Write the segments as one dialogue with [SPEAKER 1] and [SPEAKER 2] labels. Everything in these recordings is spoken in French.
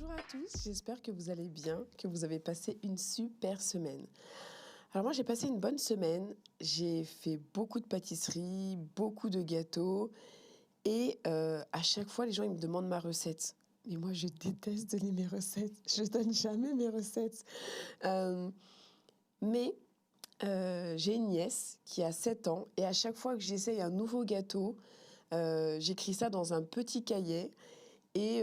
[SPEAKER 1] Bonjour à tous, j'espère que vous allez bien, que vous avez passé une super semaine. Alors moi j'ai passé une bonne semaine, j'ai fait beaucoup de pâtisseries, beaucoup de gâteaux et à chaque fois les gens ils me demandent ma recette. Mais moi je déteste donner mes recettes, je donne jamais mes recettes. Euh, mais j'ai une nièce qui a 7 ans et à chaque fois que j'essaye un nouveau gâteau, j'écris ça dans un petit cahier. Et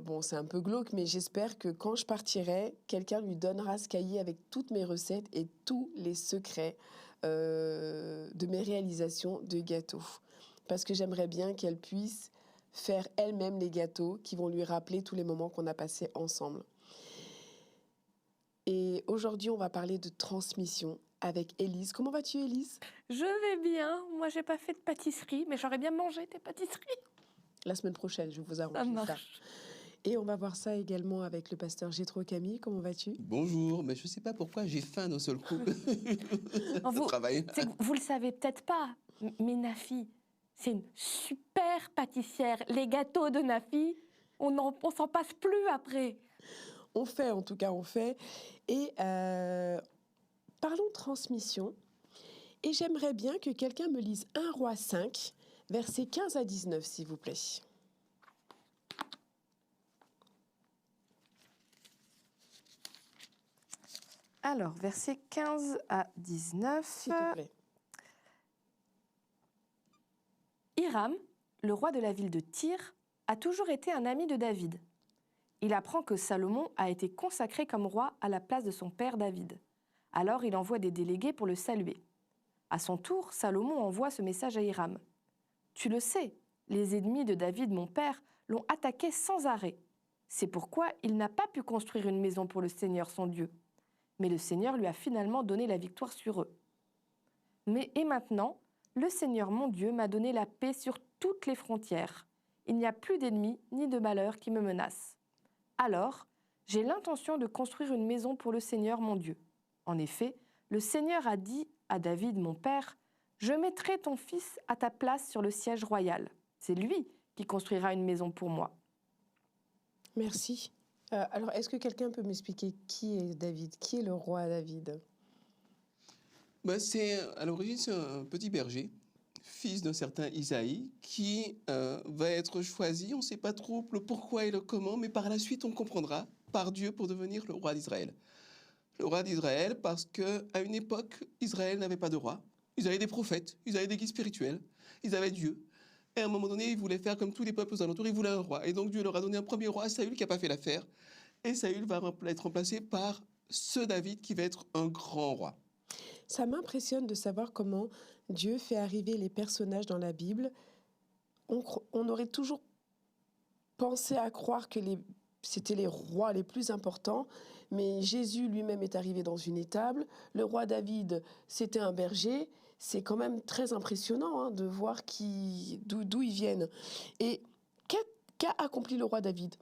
[SPEAKER 1] bon, c'est un peu glauque, mais j'espère que quand je partirai, quelqu'un lui donnera ce cahier avec toutes mes recettes et tous les secrets de mes réalisations de gâteaux. Parce que j'aimerais bien qu'elle puisse faire elle-même les gâteaux qui vont lui rappeler tous les moments qu'on a passés ensemble. Et aujourd'hui, on va parler de transmission avec Élise. Comment vas-tu, Élise ?
[SPEAKER 2] Je vais bien. Moi, j'ai pas fait de pâtisserie, mais j'aurais bien mangé tes pâtisseries.
[SPEAKER 1] La semaine prochaine, je vais vous
[SPEAKER 2] Ça
[SPEAKER 1] arranger ça.
[SPEAKER 2] marche.
[SPEAKER 1] Et on va voir ça également avec le pasteur Jétro Camille. Comment vas-tu ?
[SPEAKER 3] Bonjour, mais je ne sais pas pourquoi j'ai faim d'un seul coup.
[SPEAKER 2] Non,
[SPEAKER 3] Ça travaille.
[SPEAKER 2] vous le savez peut-être pas, mais Nafi, c'est une super pâtissière. Les gâteaux de Nafi, on s'en passe plus après.
[SPEAKER 1] On fait, en tout cas, on fait. Et parlons transmission. Et j'aimerais bien que quelqu'un me lise 1 Roi 5, versets 15 à 19, s'il vous plaît.
[SPEAKER 2] Alors, versets 15 à 19.
[SPEAKER 1] S'il te plaît.
[SPEAKER 2] Hiram, le roi de la ville de Tyr, a toujours été un ami de David. Il apprend que Salomon a été consacré comme roi à la place de son père David. Alors il envoie des délégués pour le saluer. À son tour, Salomon envoie ce message à Hiram. « Tu le sais, les ennemis de David, mon père, l'ont attaqué sans arrêt. C'est pourquoi il n'a pas pu construire une maison pour le Seigneur son Dieu. Mais le Seigneur lui a finalement donné la victoire sur eux. Et maintenant, le Seigneur mon Dieu m'a donné la paix sur toutes les frontières. Il n'y a plus d'ennemis ni de malheurs qui me menacent. Alors, j'ai l'intention de construire une maison pour le Seigneur mon Dieu. En effet, le Seigneur a dit à David, mon père, « Je mettrai ton fils à ta place sur le siège royal. C'est lui qui construira une maison pour moi. »
[SPEAKER 1] Merci. Alors, est-ce que quelqu'un peut m'expliquer qui est David ? Qui est le roi David ?
[SPEAKER 3] À l'origine, c'est un petit berger, fils d'un certain Isaïe, qui va être choisi. On ne sait pas trop le pourquoi et le comment, mais par la suite, on comprendra, par Dieu pour devenir le roi d'Israël. Le roi d'Israël parce qu'à une époque, Israël n'avait pas de roi. Ils avaient des prophètes, ils avaient des guides spirituels, ils avaient Dieu. Et à un moment donné, ils voulaient faire comme tous les peuples aux alentours, ils voulaient un roi. Et donc Dieu leur a donné un premier roi, Saül, qui n'a pas fait l'affaire. Et Saül va être remplacé par ce David qui va être un grand roi.
[SPEAKER 1] Ça m'impressionne de savoir comment Dieu fait arriver les personnages dans la Bible. On aurait toujours pensé à croire que c'était les rois les plus importants, mais Jésus lui-même est arrivé dans une étable. Le roi David, c'était un berger. C'est quand même très impressionnant de voir d'où ils viennent. Et qu'a accompli le roi David ?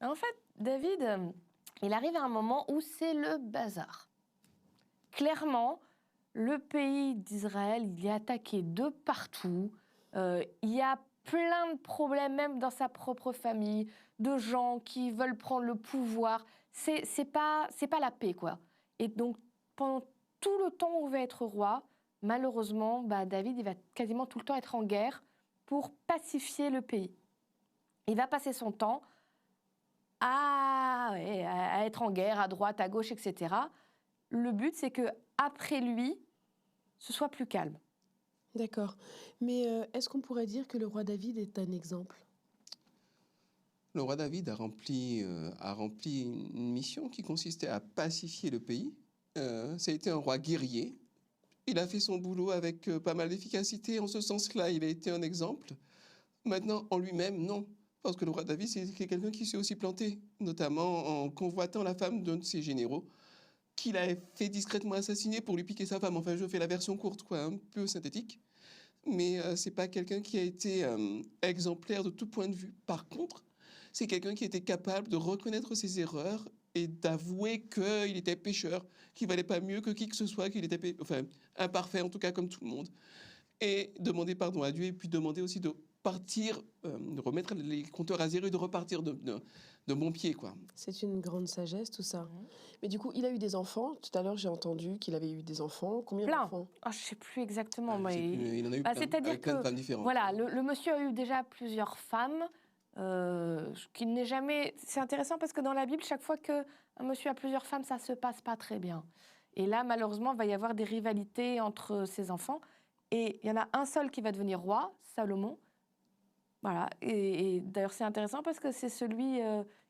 [SPEAKER 2] En fait, David, il arrive à un moment où c'est le bazar. Clairement, le pays d'Israël, il est attaqué de partout. Il y a plein de problèmes, même dans sa propre famille, de gens qui veulent prendre le pouvoir. C'est pas la paix, quoi. Et donc, pendant tout le temps où on veut être roi, malheureusement, David, il va quasiment tout le temps être en guerre pour pacifier le pays. Il va passer son temps à être en guerre, à droite, à gauche, etc. Le but, c'est que après lui, ce soit plus calme.
[SPEAKER 1] D'accord. Mais est-ce qu'on pourrait dire que le roi David est un exemple ?
[SPEAKER 3] Le roi David a rempli une mission qui consistait à pacifier le pays. Ça a été un roi guerrier. Il a fait son boulot avec pas mal d'efficacité. En ce sens-là, il a été un exemple. Maintenant, en lui-même, non. Parce que le roi David, c'est quelqu'un qui s'est aussi planté, notamment en convoitant la femme d'un de ses généraux, qu'il a fait discrètement assassiner pour lui piquer sa femme. Enfin, je fais la version courte, quoi, un peu synthétique. Mais c'est pas quelqu'un qui a été exemplaire de tout point de vue. Par contre, c'est quelqu'un qui était capable de reconnaître ses erreurs et d'avouer qu'il était pécheur, qu'il valait pas mieux que qui que ce soit, qu'il était imparfait, en tout cas comme tout le monde. Et demander pardon à Dieu, et puis demander aussi de partir, de remettre les compteurs à zéro et de repartir de bon pied, quoi.
[SPEAKER 1] C'est une grande sagesse, tout ça.
[SPEAKER 2] Mhm.
[SPEAKER 1] Mais du coup, il a eu des enfants. Tout à l'heure, j'ai entendu qu'il avait eu des enfants. Combien
[SPEAKER 2] Plein.
[SPEAKER 1] d'enfants?
[SPEAKER 2] Je ne sais plus exactement.
[SPEAKER 3] Je sais
[SPEAKER 2] mais...
[SPEAKER 3] plus, il en a eu
[SPEAKER 2] Bah,
[SPEAKER 3] plein,
[SPEAKER 2] c'est-à-dire
[SPEAKER 3] avec plein de
[SPEAKER 2] que,
[SPEAKER 3] femmes différentes.
[SPEAKER 2] voilà, le monsieur a eu déjà plusieurs femmes, qui n'est jamais... C'est intéressant parce que dans la Bible, chaque fois qu'un monsieur a plusieurs femmes, ça ne se passe pas très bien. Et là, malheureusement, il va y avoir des rivalités entre ses enfants. Et il y en a un seul qui va devenir roi, Salomon. Voilà. Et d'ailleurs, c'est intéressant parce que c'est celui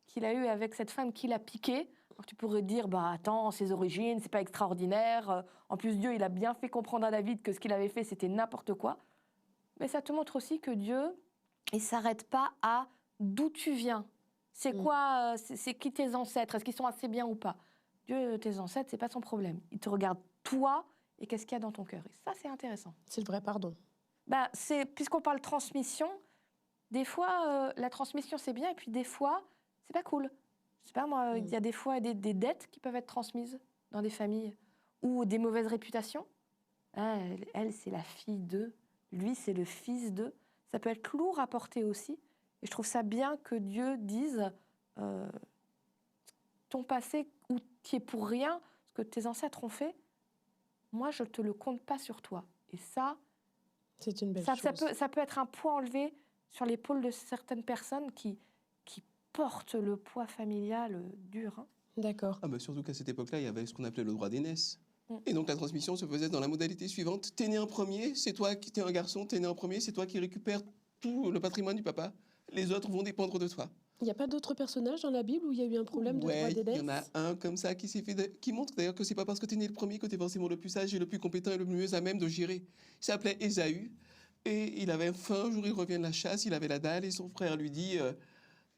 [SPEAKER 2] qu'il a eu avec cette femme qui l'a piqué. Alors, tu pourrais dire, bah attends, ses origines, c'est pas extraordinaire. En plus, Dieu, il a bien fait comprendre à David que ce qu'il avait fait, c'était n'importe quoi. Mais ça te montre aussi que Dieu, il s'arrête pas à d'où tu viens. C'est quoi, c'est qui tes ancêtres? Est-ce qu'ils sont assez bien ou pas? Dieu, tes ancêtres, c'est pas son problème. Il te regarde toi et qu'est-ce qu'il y a dans ton cœur. Et ça, c'est intéressant.
[SPEAKER 1] C'est le vrai pardon.
[SPEAKER 2] Bah, puisqu'on parle transmission, des fois, la transmission, c'est bien, et puis des fois, c'est pas cool. Je sais pas, moi, il y a des fois des dettes qui peuvent être transmises dans des familles, ou des mauvaises réputations. Ah, elle, c'est la fille d'eux, lui, c'est le fils d'eux. Ça peut être lourd à porter aussi. Et je trouve ça bien que Dieu dise ton passé, où tu es pour rien, ce que tes ancêtres ont fait, moi, je ne te le compte pas sur toi. Et ça,
[SPEAKER 1] c'est une belle chose.
[SPEAKER 2] Ça peut être un poids enlevé sur l'épaule de certaines personnes qui portent le poids familial dur. Hein.
[SPEAKER 1] D'accord.
[SPEAKER 3] Ah bah surtout qu'à cette époque-là, il y avait ce qu'on appelait le droit d'aînesse. Et donc la transmission se faisait dans la modalité suivante. T'es né en premier, c'est toi qui t'es un garçon, t'es né en premier, c'est toi qui récupères tout le patrimoine du papa. Les autres vont dépendre de toi.
[SPEAKER 1] Il n'y a pas d'autres personnages dans la Bible où il y a eu un problème de droit d'aînesse?
[SPEAKER 3] Il y en a un comme ça qui montre d'ailleurs que c'est pas parce que t'es né le premier que t'es forcément le plus sage et le plus compétent et le mieux à même de gérer. Il s'appelait Ésaü et il avait faim, un jour il revient de la chasse, il avait la dalle et son frère lui dit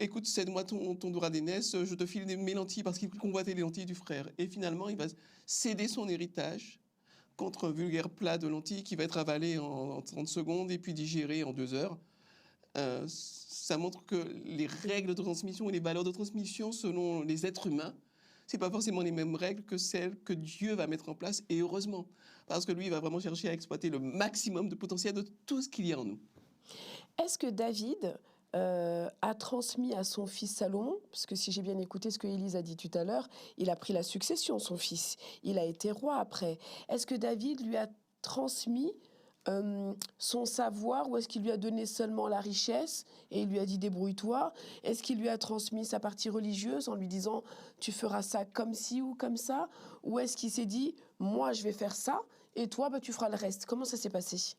[SPEAKER 3] écoute, cède-moi ton droit d'aînesse, je te file mes lentilles parce qu'il convoitait les lentilles du frère. Et finalement, il va céder son héritage contre un vulgaire plat de lentilles qui va être avalé en 30 secondes et puis digéré en 2 heures. Ça montre que les règles de transmission et les valeurs de transmission selon les êtres humains, c'est pas forcément les mêmes règles que celles que Dieu va mettre en place, et heureusement, parce que lui, il va vraiment chercher à exploiter le maximum de potentiel de tout ce qu'il y a en nous.
[SPEAKER 1] Est-ce que David a transmis à son fils Salomon, parce que si j'ai bien écouté ce que Élise a dit tout à l'heure, il a pris la succession, son fils. Il a été roi après. Est-ce que David lui a transmis son savoir, ou est-ce qu'il lui a donné seulement la richesse et il lui a dit débrouille-toi? Est-ce qu'il lui a transmis sa partie religieuse en lui disant tu feras ça comme ci ou comme ça? Ou est-ce qu'il s'est dit moi je vais faire ça et toi tu feras le reste? Comment ça s'est passé?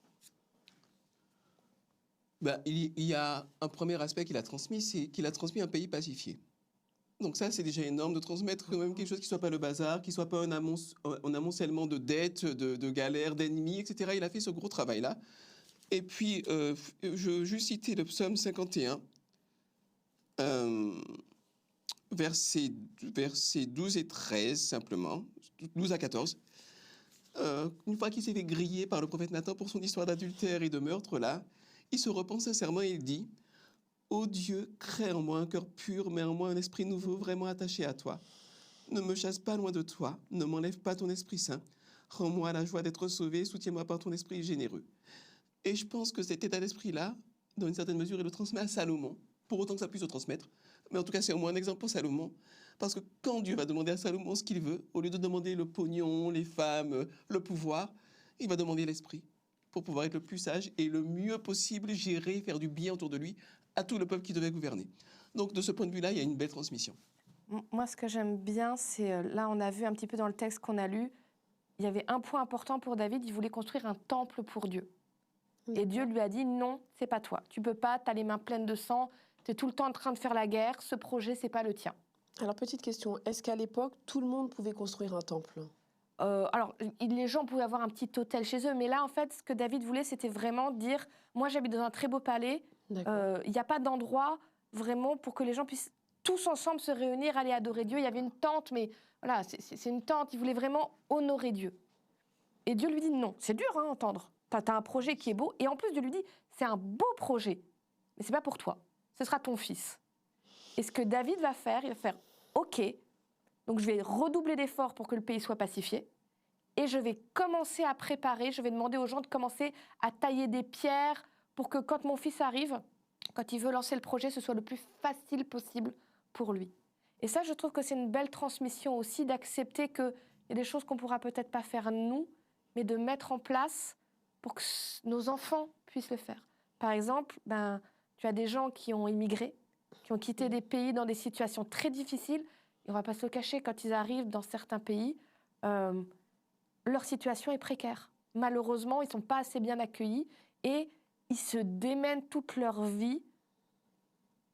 [SPEAKER 3] Il y a un premier aspect qu'il a transmis, c'est qu'il a transmis un pays pacifié. Donc ça, c'est déjà énorme de transmettre quand même quelque chose qui ne soit pas le bazar, qui ne soit pas un amoncellement de dettes, de galères, d'ennemis, etc. Il a fait ce gros travail-là. Et puis, je veux juste citer le psaume 51, versets 12 et 13, simplement, 12 à 14. Une fois qu'il s'est fait griller par le prophète Nathan pour son histoire d'adultère et de meurtre, là, il se repent sincèrement et il dit « Ô Dieu, crée en moi un cœur pur, mais en moi un esprit nouveau, vraiment attaché à toi. Ne me chasse pas loin de toi, ne m'enlève pas ton Esprit Saint. Rends-moi la joie d'être sauvé, soutiens-moi par ton esprit généreux. » Et je pense que cet état d'esprit-là, dans une certaine mesure, il le transmet à Salomon, pour autant que ça puisse le transmettre. Mais en tout cas, c'est au moins un exemple pour Salomon. Parce que quand Dieu va demander à Salomon ce qu'il veut, au lieu de demander le pognon, les femmes, le pouvoir, il va demander l'esprit, pour pouvoir être le plus sage et le mieux possible gérer, faire du bien autour de lui à tout le peuple qui devait gouverner. Donc de ce point de vue-là, il y a une belle transmission.
[SPEAKER 2] Moi, ce que j'aime bien, c'est, là on a vu un petit peu dans le texte qu'on a lu, il y avait un point important pour David, il voulait construire un temple pour Dieu. Et Dieu lui a dit non, c'est pas toi, tu peux pas, t'as les mains pleines de sang, t'es tout le temps en train de faire la guerre, ce projet, c'est pas le tien.
[SPEAKER 1] Alors petite question, est-ce qu'à l'époque, tout le monde pouvait construire un temple?
[SPEAKER 2] Alors, les gens pouvaient avoir un petit hôtel chez eux, mais là, en fait, ce que David voulait, c'était vraiment dire, moi, j'habite dans un très beau palais, il n'y a pas d'endroit vraiment pour que les gens puissent tous ensemble se réunir, aller adorer Dieu. Il y avait une tente, mais voilà, c'est une tente, il voulait vraiment honorer Dieu. Et Dieu lui dit non, c'est dur à entendre, t'as un projet qui est beau, et en plus, Dieu lui dit, c'est un beau projet, mais c'est pas pour toi, ce sera ton fils. Et ce que David va faire, il va faire, ok, donc je vais redoubler d'efforts pour que le pays soit pacifié et je vais commencer à préparer, je vais demander aux gens de commencer à tailler des pierres pour que quand mon fils arrive, quand il veut lancer le projet, ce soit le plus facile possible pour lui. Et ça, je trouve que c'est une belle transmission aussi, d'accepter qu'il y a des choses qu'on ne pourra peut-être pas faire nous, mais de mettre en place pour que nos enfants puissent le faire. Par exemple, tu as des gens qui ont immigré, qui ont quitté des pays dans des situations très difficiles. Et on ne va pas se le cacher, quand ils arrivent dans certains pays, leur situation est précaire. Malheureusement, ils ne sont pas assez bien accueillis et ils se démènent toute leur vie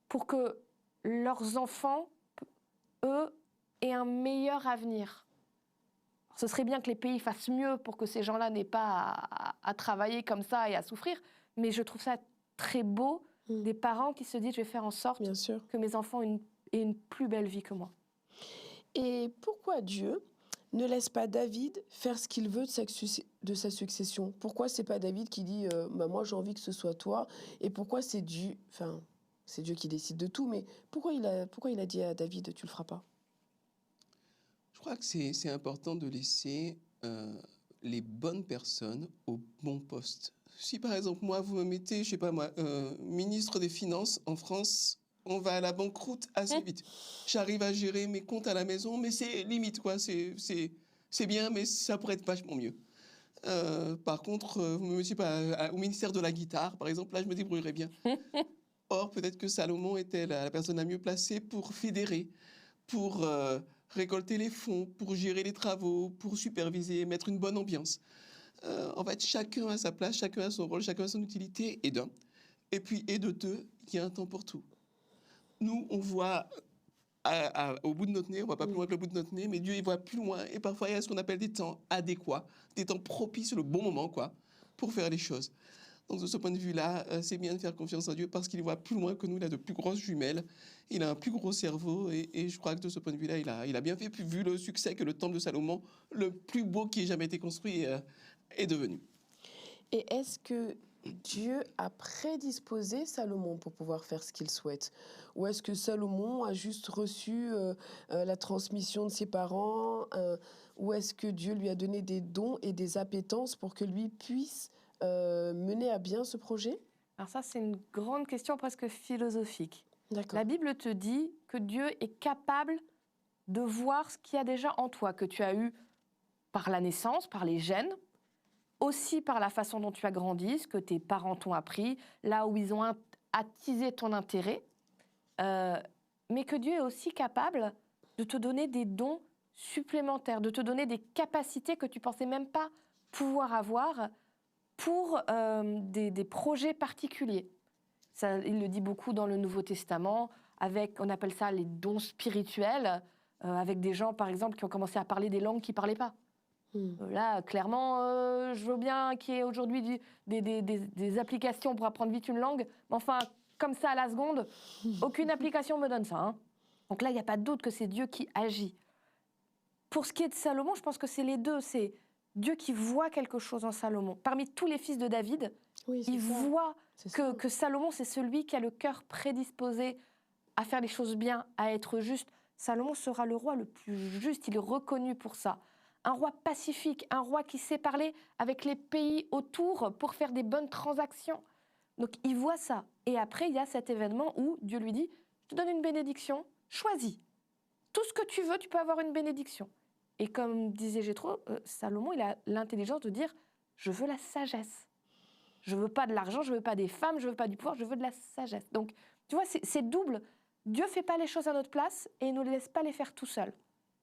[SPEAKER 2] pour que leurs enfants, eux, aient un meilleur avenir. Alors, ce serait bien que les pays fassent mieux pour que ces gens-là n'aient pas à travailler comme ça et à souffrir, mais je trouve ça très beau, des parents qui se disent « je vais faire en sorte que mes enfants aient une plus belle vie que moi ».
[SPEAKER 1] Et pourquoi Dieu ne laisse pas David faire ce qu'il veut de sa succession? Pourquoi c'est pas David qui dit moi j'ai envie que ce soit toi? Et pourquoi c'est Dieu, enfin c'est Dieu qui décide de tout, mais pourquoi il a dit à David tu le feras pas?
[SPEAKER 3] Je crois que c'est important de laisser les bonnes personnes au bon poste. Si par exemple moi vous me mettez, je sais pas moi, ministre des Finances en France, on va à la banqueroute assez vite. J'arrive à gérer mes comptes à la maison, mais c'est limite, quoi. C'est bien, mais ça pourrait être vachement mieux. Par contre, vous me mettez pas au ministère de la guitare, par exemple, là, je me débrouillerais bien. Or, peut-être que Salomon était la personne la mieux placée pour fédérer, pour récolter les fonds, pour gérer les travaux, pour superviser, mettre une bonne ambiance. En fait, chacun a sa place, chacun a son rôle, chacun a son utilité, et d'un. Et puis, et de deux, il y a un temps pour tout. Nous, on voit au bout de notre nez, on ne voit pas plus loin que le bout de notre nez, mais Dieu, il voit plus loin. Et parfois, il y a ce qu'on appelle des temps adéquats, des temps propices, le bon moment, quoi, pour faire les choses. Donc, de ce point de vue-là, c'est bien de faire confiance en Dieu parce qu'il voit plus loin que nous. Il a de plus grosses jumelles, il a un plus gros cerveau. Et je crois que de ce point de vue-là, il a bien fait, puis vu le succès que le temple de Salomon, le plus beau qui ait jamais été construit, est devenu.
[SPEAKER 1] Et est-ce que Dieu a prédisposé Salomon pour pouvoir faire ce qu'il souhaite? Ou est-ce que Salomon a juste reçu la transmission de ses parents? Ou est-ce que Dieu lui a donné des dons et des appétences pour que lui puisse mener à bien ce projet?
[SPEAKER 2] Alors ça, c'est une grande question presque philosophique.
[SPEAKER 1] D'accord.
[SPEAKER 2] La Bible te dit que Dieu est capable de voir ce qu'il y a déjà en toi, que tu as eu par la naissance, par les gènes, aussi par la façon dont tu as grandi, ce que tes parents t'ont appris, là où ils ont attisé ton intérêt, mais que Dieu est aussi capable de te donner des dons supplémentaires, de te donner des capacités que tu ne pensais même pas pouvoir avoir pour des projets particuliers. Ça, il le dit beaucoup dans le Nouveau Testament, on appelle ça les dons spirituels, avec des gens, par exemple, qui ont commencé à parler des langues qu'ils ne parlaient pas. Là, clairement, je veux bien qu'il y ait aujourd'hui des applications pour apprendre vite une langue, mais enfin, comme ça à la seconde, aucune application me donne ça. Hein. Donc là, il n'y a pas de doute que c'est Dieu qui agit. Pour ce qui est de Salomon, je pense que c'est les deux. C'est Dieu qui voit quelque chose en Salomon. Parmi tous les fils de David, il voit que Salomon, c'est celui qui a le cœur prédisposé à faire les choses bien, à être juste. Salomon sera le roi le plus juste, il est reconnu pour ça. Un roi pacifique, un roi qui sait parler avec les pays autour pour faire des bonnes transactions. Donc il voit ça. Et après, il y a cet événement où Dieu lui dit « Je te donne une bénédiction, choisis. Tout ce que tu veux, tu peux avoir une bénédiction. » Et comme disait Jéthro, Salomon, il a l'intelligence de dire « Je veux la sagesse. Je veux pas de l'argent, je veux pas des femmes, je veux pas du pouvoir, je veux de la sagesse. » Donc, tu vois, c'est double. Dieu fait pas les choses à notre place et il ne nous laisse pas les faire tout seul.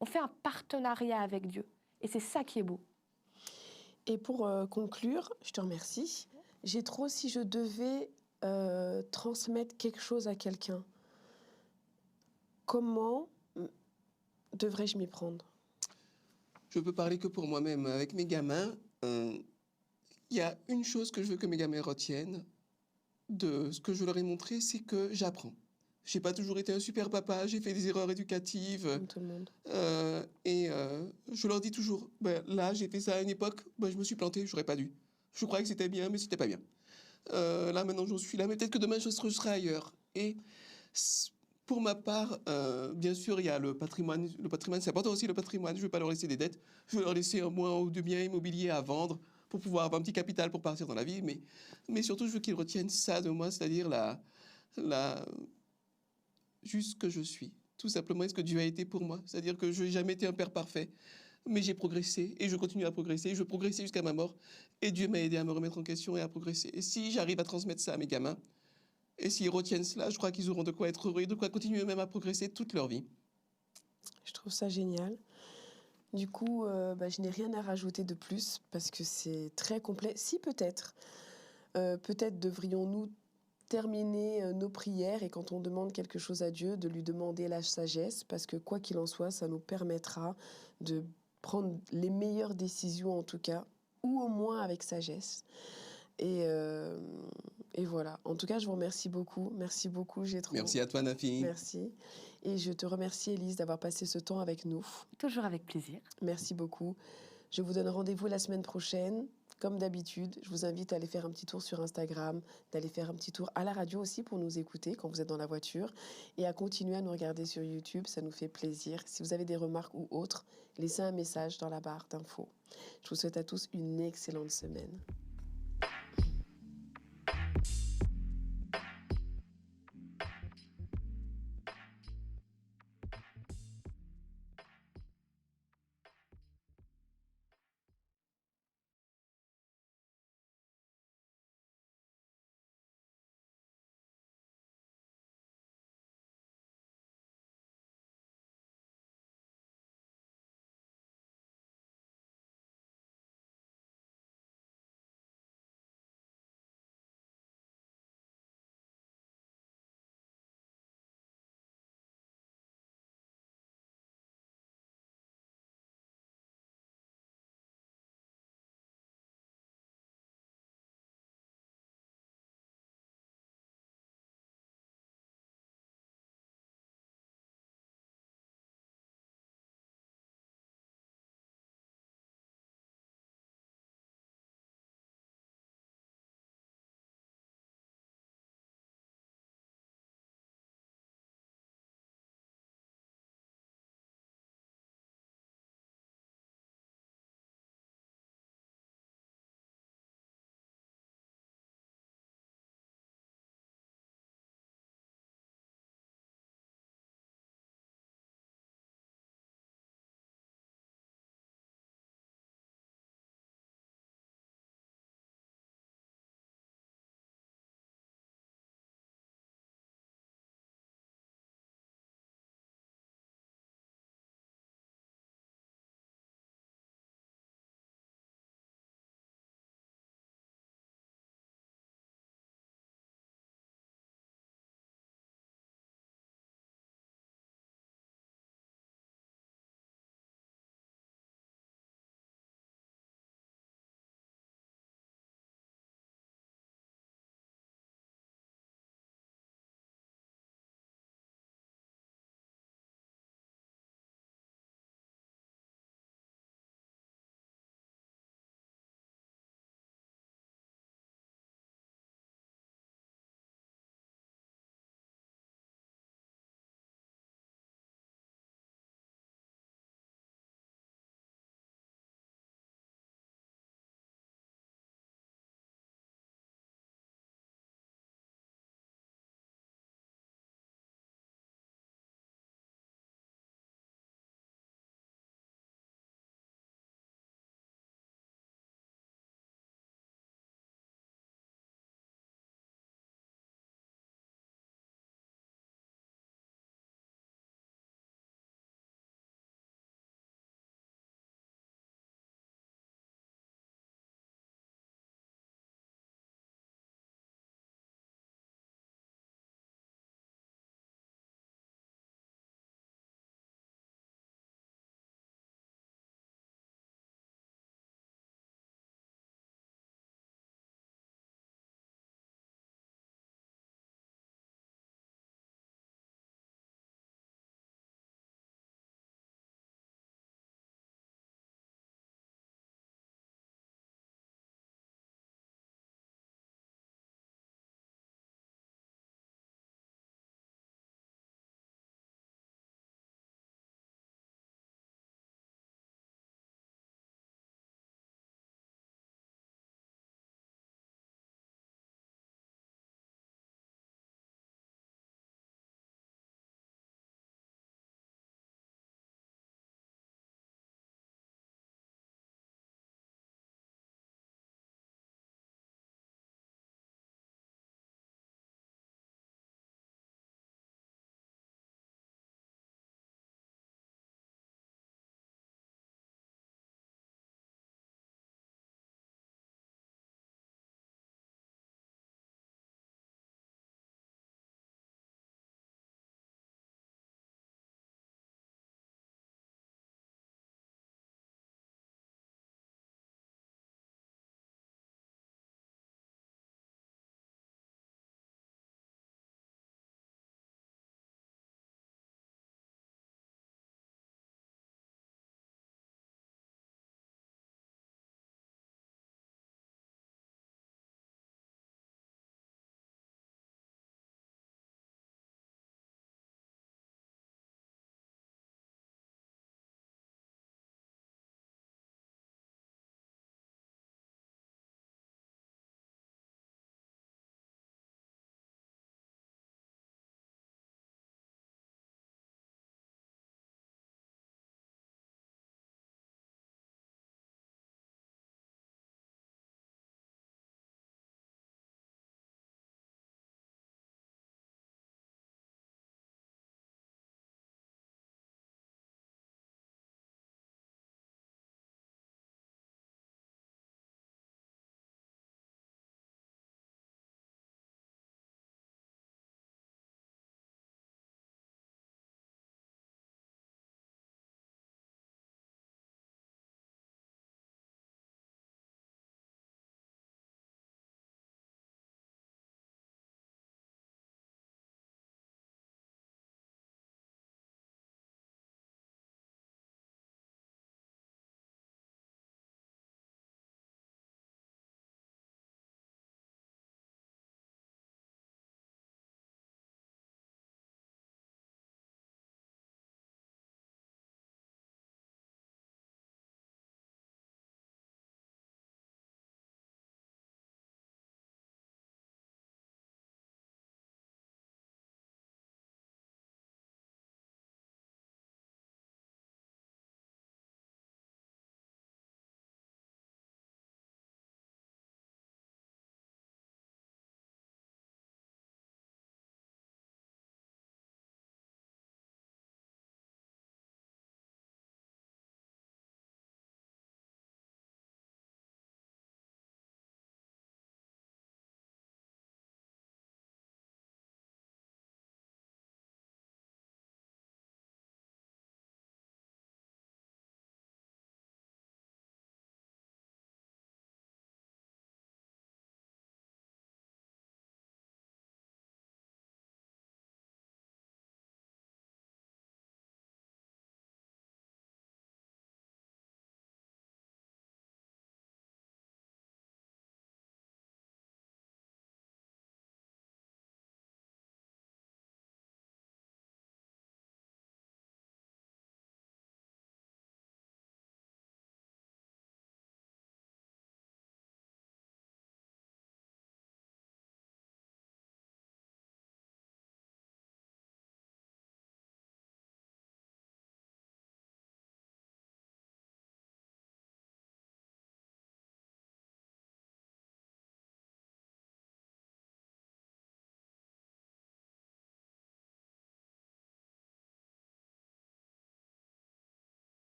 [SPEAKER 2] On fait un partenariat avec Dieu. Et c'est ça qui est beau.
[SPEAKER 1] Et pour conclure, je te remercie. Jéthro, si je devais transmettre quelque chose à quelqu'un, comment devrais-je m'y prendre?
[SPEAKER 3] Je peux parler que pour moi-même. Avec mes gamins, il y a une chose que je veux que mes gamins retiennent de ce que je leur ai montré, c'est que j'apprends. Je n'ai pas toujours été un super papa, j'ai fait des erreurs éducatives.
[SPEAKER 1] Comme tout le monde.
[SPEAKER 3] Je leur dis toujours, là, j'ai fait ça à une époque, je me suis planté, j'aurais pas dû. Je croyais que c'était bien, mais c'était pas bien. Là, maintenant, j'en suis là, mais peut-être que demain, je serai ailleurs. Et pour ma part, bien sûr, il y a le patrimoine. Le patrimoine, c'est important aussi, le patrimoine. Je ne veux pas leur laisser des dettes. Je veux leur laisser un ou deux biens immobiliers à vendre pour pouvoir avoir un petit capital pour partir dans la vie, mais surtout, je veux qu'ils retiennent ça de moi, c'est-à-dire juste ce que je suis. Tout simplement, ce que Dieu a été pour moi. C'est-à-dire que je n'ai jamais été un père parfait, mais j'ai progressé et je continue à progresser. Je progressais jusqu'à ma mort et Dieu m'a aidé à me remettre en question et à progresser. Et si j'arrive à transmettre ça à mes gamins, et s'ils retiennent cela, je crois qu'ils auront de quoi être heureux et de quoi continuer même à progresser toute leur vie.
[SPEAKER 1] Je trouve ça génial. Du coup, je n'ai rien à rajouter de plus parce que c'est très complet. Si peut-être, peut-être devrions-nous terminer nos prières et quand on demande quelque chose à Dieu, de lui demander la sagesse parce que quoi qu'il en soit, ça nous permettra de prendre les meilleures décisions en tout cas, ou au moins avec sagesse. Et, euh, et voilà. En tout cas, je vous remercie beaucoup. Merci beaucoup, Gétro.
[SPEAKER 3] Merci à toi, Nafi.
[SPEAKER 1] Merci. Et je te remercie, Élise, d'avoir passé ce temps avec nous.
[SPEAKER 2] Toujours avec plaisir.
[SPEAKER 1] Merci beaucoup. Je vous donne rendez-vous la semaine prochaine. Comme d'habitude, je vous invite à aller faire un petit tour sur Instagram, d'aller faire un petit tour à la radio aussi pour nous écouter quand vous êtes dans la voiture et à continuer à nous regarder sur YouTube, ça nous fait plaisir. Si vous avez des remarques ou autres, laissez un message dans la barre d'infos. Je vous souhaite à tous une excellente semaine.